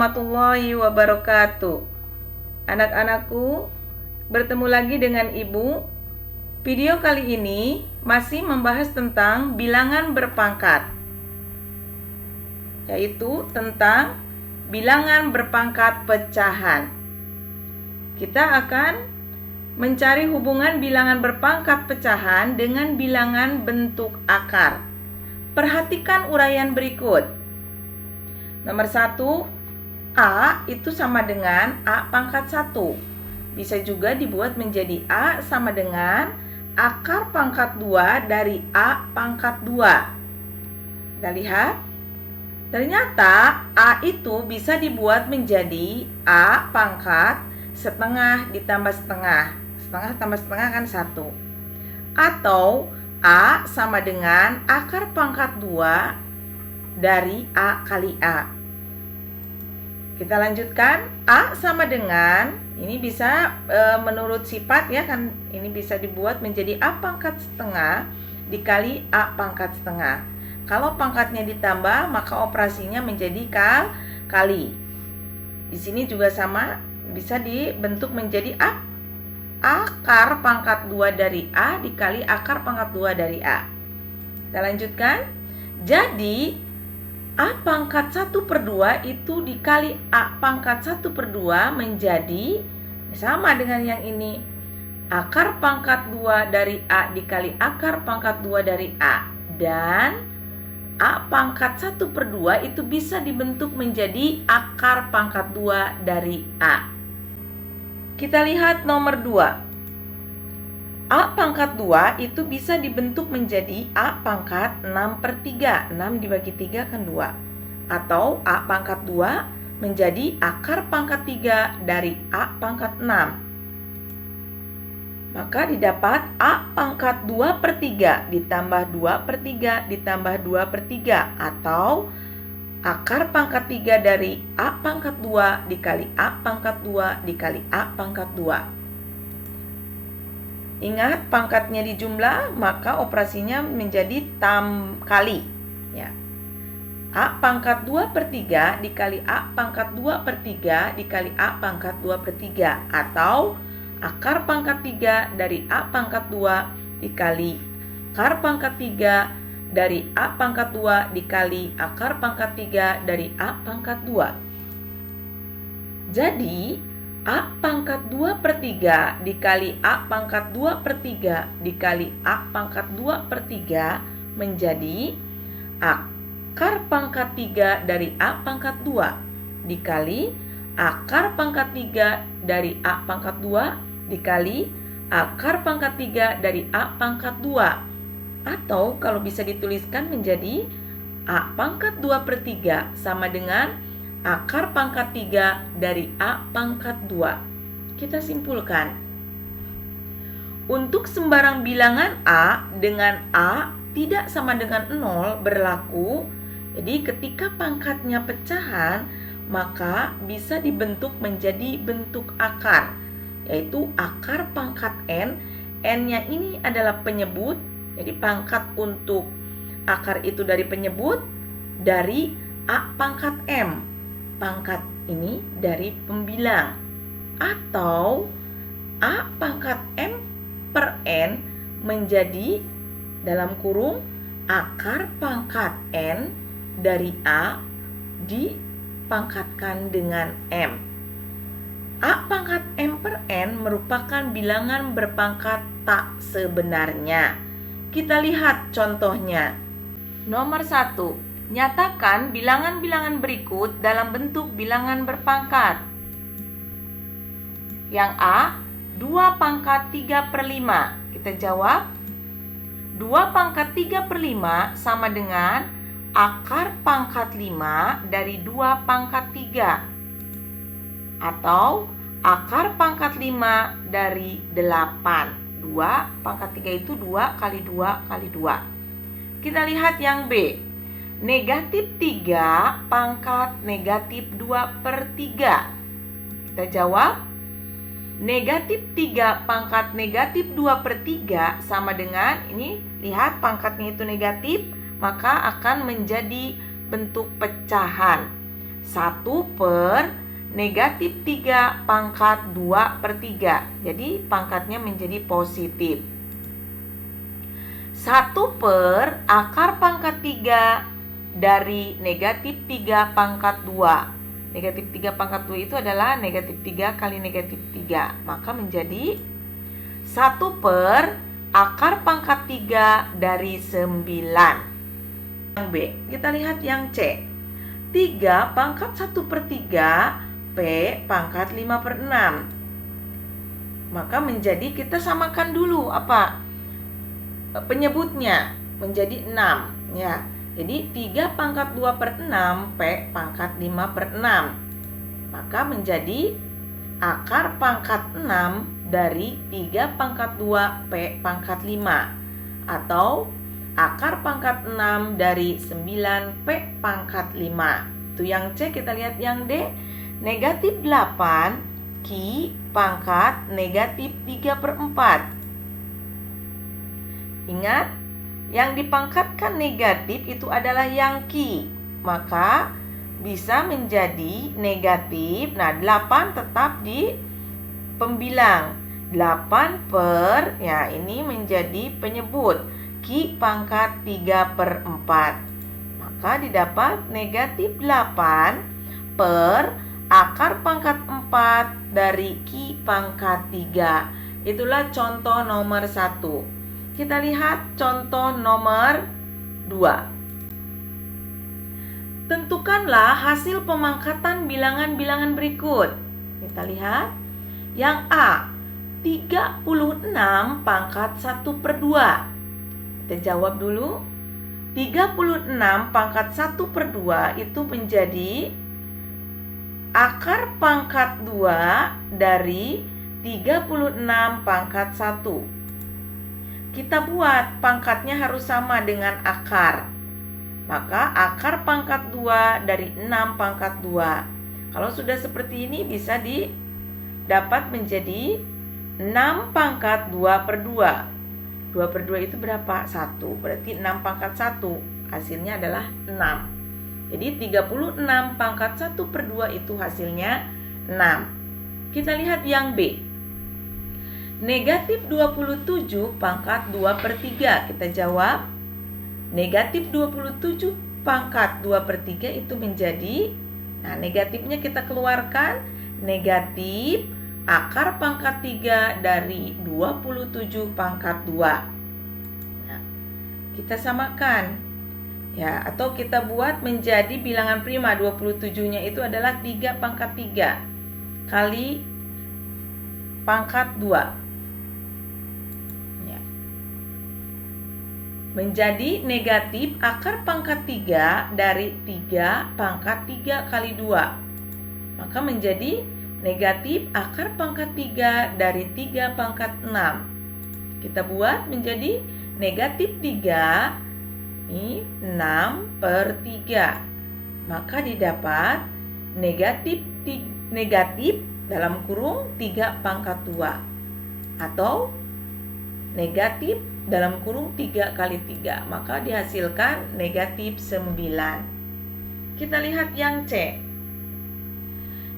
warahmatullahi wabarakatuh. Anak-anakku, bertemu lagi dengan Ibu. Video kali ini masih membahas tentang bilangan berpangkat, yaitu tentang bilangan berpangkat pecahan. Kita akan mencari hubungan bilangan berpangkat pecahan dengan bilangan bentuk akar. Perhatikan uraian berikut. Nomor 1, A itu sama dengan A pangkat 1. Bisa juga dibuat menjadi A sama dengan akar pangkat 2 dari A pangkat 2. Kita lihat. Ternyata A itu bisa dibuat menjadi A pangkat setengah ditambah setengah. Setengah tambah setengah kan 1. Atau A sama dengan akar pangkat 2 dari A kali A. Kita lanjutkan. A sama dengan, ini bisa menurut sifat ya kan, ini bisa dibuat menjadi A pangkat setengah dikali A pangkat setengah. Kalau pangkatnya ditambah, maka operasinya menjadi kali. Di sini juga sama, bisa dibentuk menjadi A akar pangkat 2 dari A dikali akar pangkat 2 dari A. Kita lanjutkan. Jadi A pangkat 1/2 itu dikali A pangkat 1/2 menjadi sama dengan yang ini. Akar pangkat 2 dari A dikali akar pangkat 2 dari A. Dan A pangkat 1/2 itu bisa dibentuk menjadi akar pangkat 2 dari A. Kita lihat nomor 2. A pangkat 2 itu bisa dibentuk menjadi A pangkat 6/3. 6 dibagi 3 kan 2. Atau A pangkat 2 menjadi akar pangkat 3 dari A pangkat 6. Maka didapat A pangkat 2/3 ditambah 2/3 ditambah 2/3. Atau akar pangkat 3 dari A pangkat 2 dikali A pangkat 2 dikali A pangkat 2. Ingat, pangkatnya dijumlah, maka operasinya menjadi kali ya. A pangkat 2/3 dikali A pangkat 2/3 dikali A pangkat 2/3. Atau akar pangkat 3 dari A pangkat 2 dikali akar pangkat 3 dari A pangkat 2 dikali akar pangkat 3 dari A pangkat 2. Jadi A pangkat 2/3 dikali A pangkat 2/3 dikali A pangkat 2/3 menjadi akar pangkat 3 dari A pangkat 2 dikali akar pangkat 3 dari A pangkat 2 dikali akar pangkat 3 dari A pangkat 2. Atau kalau bisa dituliskan menjadi A pangkat 2/3 sama dengan akar pangkat 3 dari A pangkat 2. Kita simpulkan. Untuk sembarang bilangan A dengan A tidak sama dengan 0 berlaku. Jadi ketika pangkatnya pecahan, maka bisa dibentuk menjadi bentuk akar, yaitu akar pangkat N. N-nya ini adalah penyebut. Jadi pangkat untuk akar itu dari penyebut dari A pangkat M. Pangkat ini dari pembilang. Atau A pangkat M per N menjadi dalam kurung akar pangkat N dari A dipangkatkan dengan M. A pangkat M per N merupakan bilangan berpangkat tak sebenarnya. Kita lihat contohnya. Nomor 1. Nyatakan bilangan-bilangan berikut dalam bentuk bilangan berpangkat. Yang A, 2 pangkat 3/5. Kita jawab. 2 pangkat 3/5 sama dengan akar pangkat 5 dari 2 pangkat 3. Atau akar pangkat 5 dari 8. 2 pangkat 3 itu 2 kali 2 kali 2. Kita lihat yang B. Negatif 3 pangkat negatif 2/3. Kita jawab. Negatif 3 pangkat negatif 2/3 sama dengan, ini lihat pangkatnya itu negatif, maka akan menjadi bentuk pecahan. 1 per negatif 3 pangkat 2/3. Jadi pangkatnya menjadi positif. 1 per akar pangkat 3 dari negatif 3 pangkat 2. Negatif 3 pangkat 2 itu adalah negatif 3 kali negatif 3. Maka menjadi 1 per akar pangkat 3 dari 9. Yang B, kita lihat yang C. 3 pangkat 1/3 P pangkat 5/6. Maka menjadi, kita samakan dulu apa penyebutnya, menjadi 6 ya. Jadi 3 pangkat 2/6 P pangkat 5/6. Maka menjadi akar pangkat 6 dari 3 pangkat 2 P pangkat 5. Atau akar pangkat 6 dari 9 P pangkat 5. Itu yang C. Kita lihat yang D. Negatif 8 Q pangkat negatif 3/4. Ingat, yang dipangkatkan negatif itu adalah yang Q. Maka bisa menjadi negatif. Nah, 8 tetap di pembilang. 8 per, ya ini menjadi penyebut. Q pangkat 3/4. Maka didapat negatif 8 per akar pangkat 4 dari Q pangkat 3. Itulah contoh nomor 1. Kita lihat contoh nomor 2. Tentukanlah hasil pemangkatan bilangan-bilangan berikut. Kita lihat. Yang A, 36 pangkat 1/2. Kita jawab dulu. 36 pangkat 1/2 itu menjadi akar pangkat 2 dari 36 pangkat 1. Kita buat pangkatnya harus sama dengan akar. Maka akar pangkat 2 dari 6 pangkat 2. Kalau sudah seperti ini bisa dapat menjadi 6 pangkat 2/2. 2/2 itu berapa? 1. Berarti 6 pangkat 1. Hasilnya adalah 6. Jadi 36 pangkat 1/2 itu hasilnya 6. Kita lihat yang B. Negatif 27 pangkat 2/3. Kita jawab. Negatif 27 pangkat 2/3 itu menjadi, nah negatifnya kita keluarkan. Negatif akar pangkat 3 dari 27 pangkat 2. Nah, kita samakan ya, atau kita buat menjadi bilangan prima. 27-nya itu adalah 3 pangkat 3 kali pangkat 2. Menjadi negatif akar pangkat 3 dari 3 pangkat 3 kali 2. Maka menjadi negatif akar pangkat 3 dari 3 pangkat 6. Kita buat menjadi negatif 3, ini 6/3. Maka didapat negatif dalam kurung 3 pangkat 2. Atau negatif dalam kurung 3 kali 3. Maka dihasilkan negatif 9. Kita lihat yang C.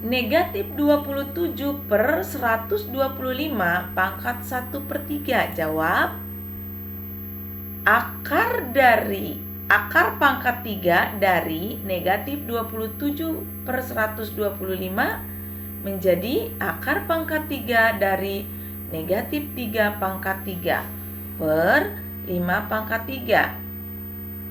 Negatif 27 per 125 pangkat 1/3. Jawab. Akar pangkat 3 dari negatif 27 per 125 menjadi akar pangkat 3 dari negatif 3 pangkat 3 per 5 pangkat 3.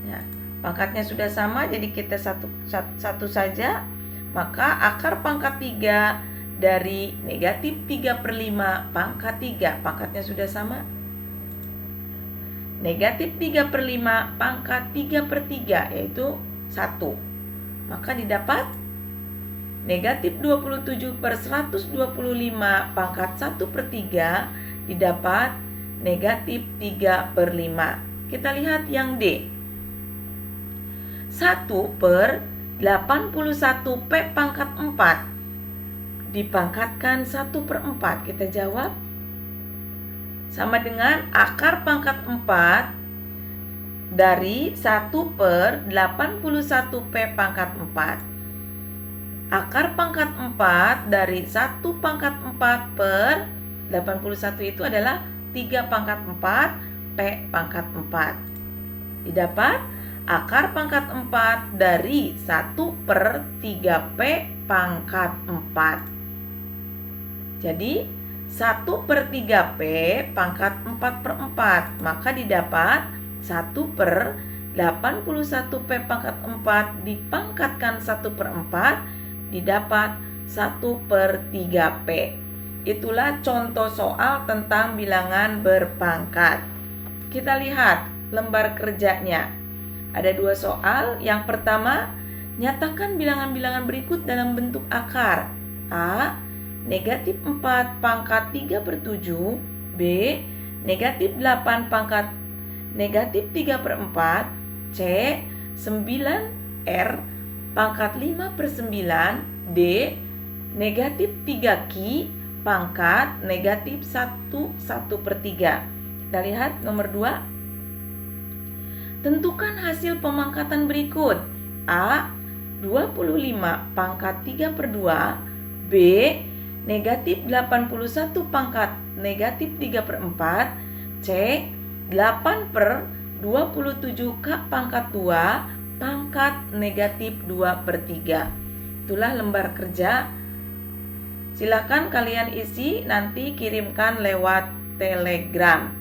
Ya, pangkatnya sudah sama, jadi kita satu saja. Maka akar pangkat 3 dari negatif 3/5 pangkat 3. Pangkatnya sudah sama. Negatif 3/5 pangkat 3/3, yaitu 1. Maka didapat negatif 27 per 125 pangkat 1/3 didapat negatif 3/5. Kita lihat yang D. 1 per 81 P pangkat 4 dipangkatkan 1/4. Kita jawab. Sama dengan akar pangkat 4 dari 1 per 81 P pangkat 4. Akar pangkat 4 dari 1 pangkat 4 per 81 itu adalah 3 pangkat 4 P pangkat 4. Didapat akar pangkat 4 dari 1 per 3P pangkat 4. Jadi 1 per 3P pangkat 4 per 4. Maka didapat 1 per 81P pangkat 4 dipangkatkan 1 per 4 didapat 1 per 3P. Itulah contoh soal tentang bilangan berpangkat. Kita lihat lembar kerjanya. Ada 2 soal. Yang pertama, nyatakan bilangan-bilangan berikut dalam bentuk akar. A. Negatif 4 pangkat 3 per 7. B. Negatif 8 pangkat negatif 3 per 4. C. 9R pangkat 5 per 9. D. Negatif 3Q pangkat negatif 1 per 3. Kita lihat nomor 2. Tentukan hasil pemangkatan berikut. A. 25 pangkat 3 per 2. B. Negatif 81 pangkat negatif 3 per 4. C. 8 per 27K pangkat 2 pangkat negatif 2 per 3. Itulah lembar kerja. Silakan kalian isi, nanti kirimkan lewat Telegram.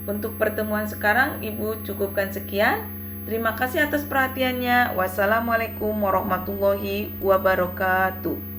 Untuk pertemuan sekarang Ibu cukupkan sekian. Terima kasih atas perhatiannya. Wassalamualaikum warahmatullahi wabarakatuh.